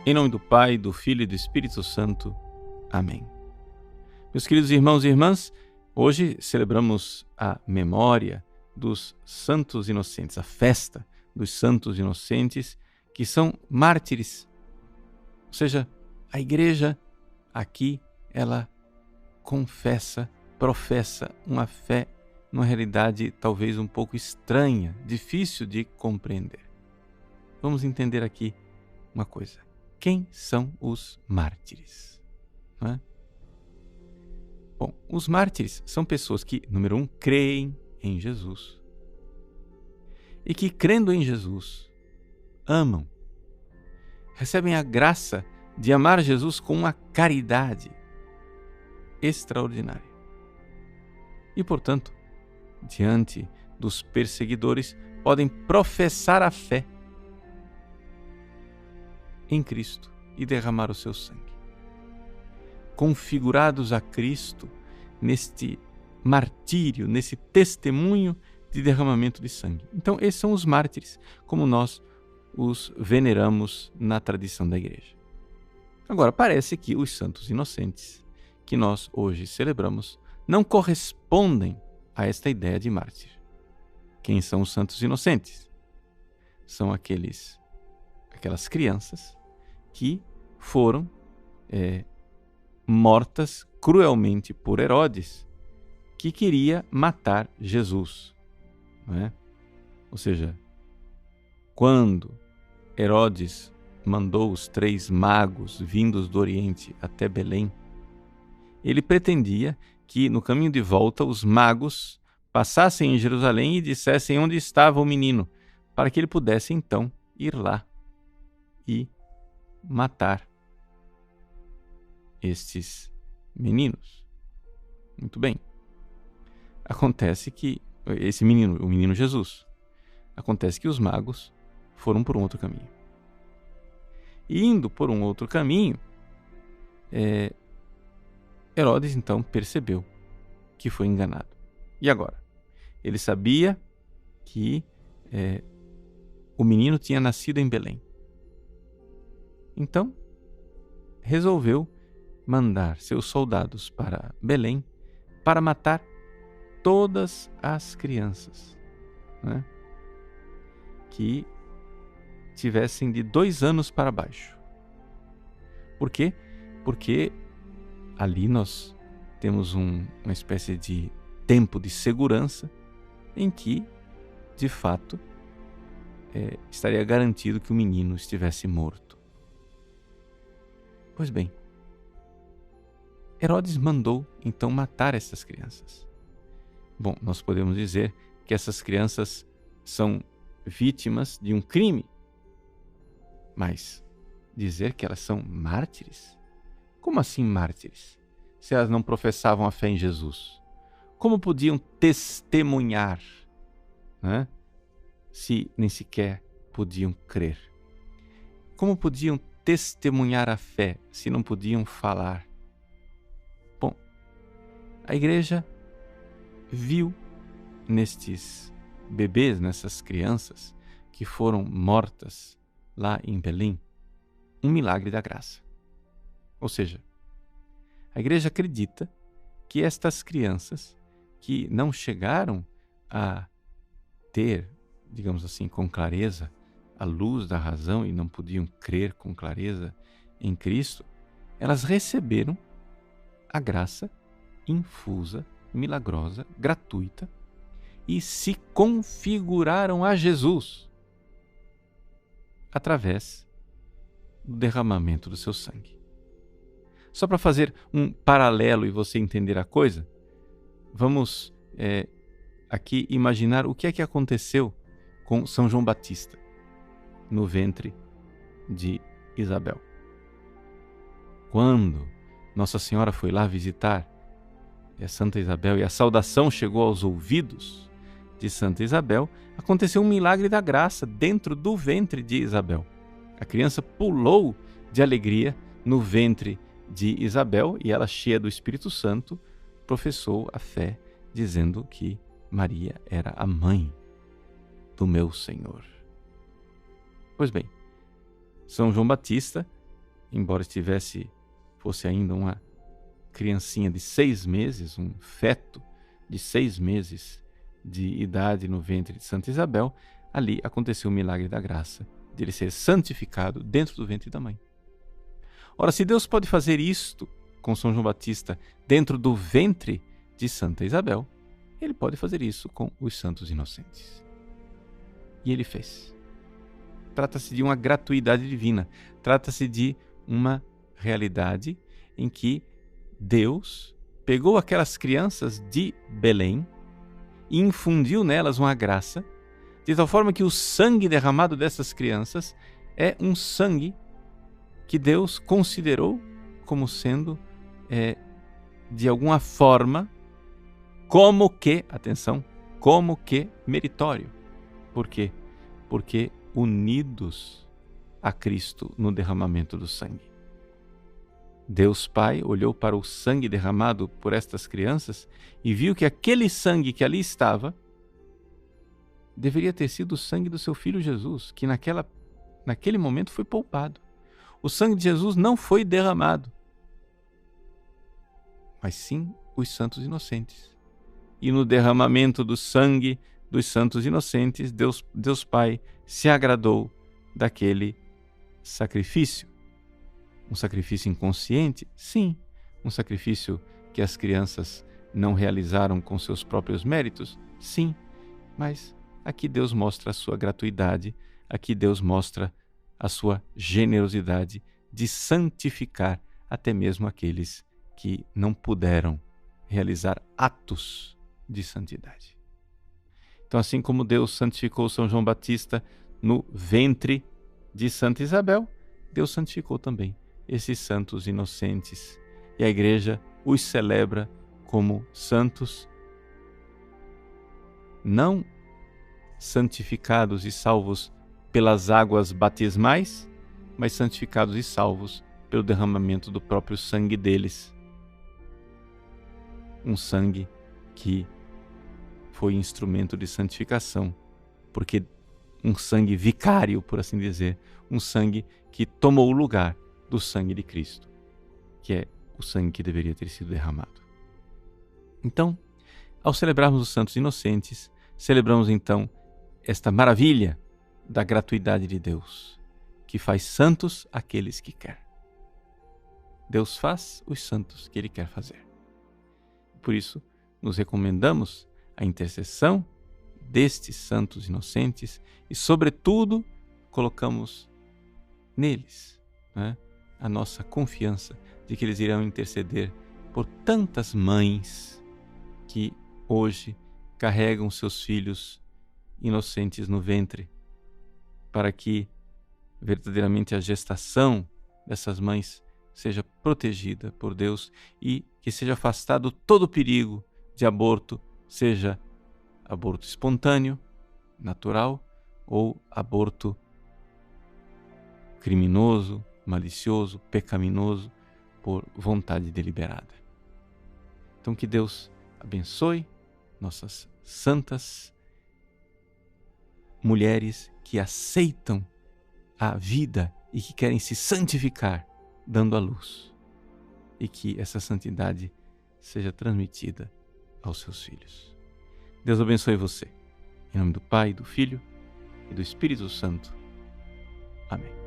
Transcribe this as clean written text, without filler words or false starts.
Em nome do Pai, do Filho e do Espírito Santo. Amém. Meus queridos irmãos e irmãs, hoje celebramos a memória dos santos inocentes, a festa dos santos inocentes que são mártires. Ou seja, a igreja aqui, ela confessa, professa uma fé, numa realidade talvez um pouco estranha, difícil de compreender. Vamos entender aqui uma coisa. Quem são os mártires? Não é? Bom, os mártires são pessoas que, número 1, creem em Jesus. E que, crendo em Jesus, amam. Recebem a graça de amar Jesus com uma caridade extraordinária. E, portanto, diante dos perseguidores, podem professar a fé em Cristo e derramar o seu sangue. Configurados a Cristo neste martírio, nesse testemunho de derramamento de sangue. Então, esses são os mártires, como nós os veneramos na tradição da igreja. Agora, parece que os santos inocentes, que nós hoje celebramos, não correspondem a esta ideia de mártir. Quem são os santos inocentes? São aquelas crianças que foram mortas cruelmente por Herodes, que queria matar Jesus. Não é? Ou seja, quando Herodes mandou os 3 magos vindos do Oriente até Belém, ele pretendia que no caminho de volta os magos passassem em Jerusalém e dissessem onde estava o menino, para que ele pudesse então ir lá e matar estes meninos. Muito bem. Acontece que esse menino, o menino Jesus, acontece que os magos foram por um outro caminho. E indo por um outro caminho, Herodes então percebeu que foi enganado. E agora? Ele sabia que o menino tinha nascido em Belém. Então, resolveu mandar seus soldados para Belém para matar todas as crianças, né, que tivessem de 2 anos para baixo. Por quê? Porque ali nós temos uma espécie de tempo de segurança em que, de fato, estaria garantido que o menino estivesse morto. Pois bem, Herodes mandou então matar essas crianças. Bom, nós podemos dizer que essas crianças são vítimas de um crime, mas dizer que elas são mártires? Como assim mártires? Se elas não professavam a fé em Jesus, como podiam testemunhar, né? Se nem sequer podiam crer? Como podiam testemunhar a fé se não podiam falar? Bom, a igreja viu nestes bebês, nessas crianças que foram mortas lá em Belém, um milagre da graça. Ou seja, a igreja acredita que estas crianças que não chegaram a ter, digamos assim, com clareza a luz da razão e não podiam crer com clareza em Cristo, elas receberam a graça infusa, milagrosa, gratuita e se configuraram a Jesus através do derramamento do seu sangue. Só para fazer um paralelo e você entender a coisa, vamos aqui imaginar o que é que aconteceu com São João Batista no ventre de Isabel. Quando Nossa Senhora foi lá visitar Santa Isabel e a saudação chegou aos ouvidos de Santa Isabel, aconteceu um milagre da graça dentro do ventre de Isabel. A criança pulou de alegria no ventre de Isabel e ela, cheia do Espírito Santo, professou a fé, dizendo que Maria era a mãe do meu Senhor. Pois bem, São João Batista embora fosse ainda uma criancinha de 6 meses, um feto de 6 meses de idade no ventre de Santa Isabel, ali aconteceu o milagre da graça, de ele ser santificado dentro do ventre da mãe. Ora, se Deus pode fazer isto com São João Batista dentro do ventre de Santa Isabel, ele pode fazer isso com os santos inocentes. E ele fez. Trata-se de uma gratuidade divina, trata-se de uma realidade em que Deus pegou aquelas crianças de Belém e infundiu nelas uma graça, de tal forma que o sangue derramado dessas crianças é um sangue que Deus considerou como sendo, de alguma forma, como que meritório. Por quê? Porque unidos a Cristo no derramamento do sangue. Deus Pai olhou para o sangue derramado por estas crianças e viu que aquele sangue que ali estava deveria ter sido o sangue do seu Filho Jesus, que naquele momento foi poupado. O sangue de Jesus não foi derramado, mas sim os santos inocentes. E no derramamento do sangue dos santos inocentes, Deus Pai se agradou daquele sacrifício. Um sacrifício inconsciente? Sim. Um sacrifício que as crianças não realizaram com seus próprios méritos? Sim. Mas aqui Deus mostra a sua gratuidade, aqui Deus mostra a sua generosidade de santificar até mesmo aqueles que não puderam realizar atos de santidade. Então, assim como Deus santificou São João Batista no ventre de Santa Isabel, Deus santificou também esses santos inocentes. E a Igreja os celebra como santos, não santificados e salvos pelas águas batismais, mas santificados e salvos pelo derramamento do próprio sangue deles. Um sangue que foi instrumento de santificação, porque um sangue vicário, por assim dizer, um sangue que tomou o lugar do sangue de Cristo, que é o sangue que deveria ter sido derramado. Então, ao celebrarmos os santos inocentes, celebramos então esta maravilha da gratuidade de Deus, que faz santos aqueles que quer. Deus faz os santos que Ele quer fazer. Por isso, nos recomendamos a intercessão destes santos inocentes e, sobretudo, colocamos neles, a nossa confiança de que eles irão interceder por tantas mães que hoje carregam seus filhos inocentes no ventre, para que verdadeiramente a gestação dessas mães seja protegida por Deus e que seja afastado todo o perigo de aborto, seja aborto espontâneo, natural, ou aborto criminoso, malicioso, pecaminoso, por vontade deliberada. Então que Deus abençoe nossas santas mulheres que aceitam a vida e que querem se santificar dando a luz, e que essa santidade seja transmitida aos seus filhos. Deus abençoe você. Em nome do Pai, do Filho e do Espírito Santo. Amém.